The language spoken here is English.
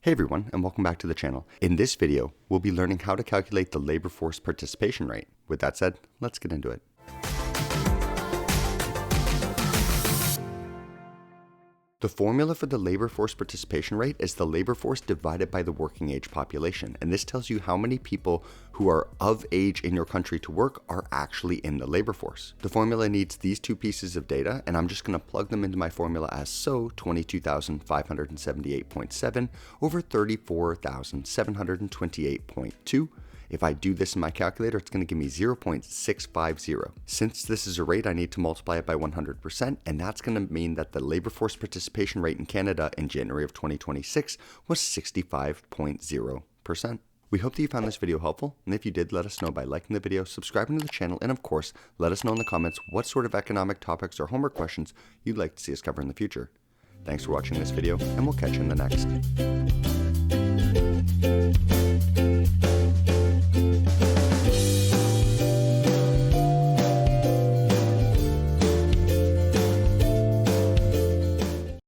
Hey everyone, and welcome back to the channel. In this video, we'll be learning how to calculate the labor force participation rate. With that said, let's get into it. The formula for the labor force participation rate is the labor force divided by the working age population, and this tells you how many people who are of age in your country to work are actually in the labor force. The formula needs these two pieces of data, and I'm just going to plug them into my formula as so: 22,578.7 over 34,728.2. If I do this in my calculator, it's going to give me 0.650. Since this is a rate, I need to multiply it by 100%, and that's going to mean that the labor force participation rate in Canada in January of 2026 was 65.0%. We hope that you found this video helpful, and if you did, let us know by liking the video, subscribing to the channel, and of course, let us know in the comments what sort of economic topics or homework questions you'd like to see us cover in the future. Thanks for watching this video, and we'll catch you in the next.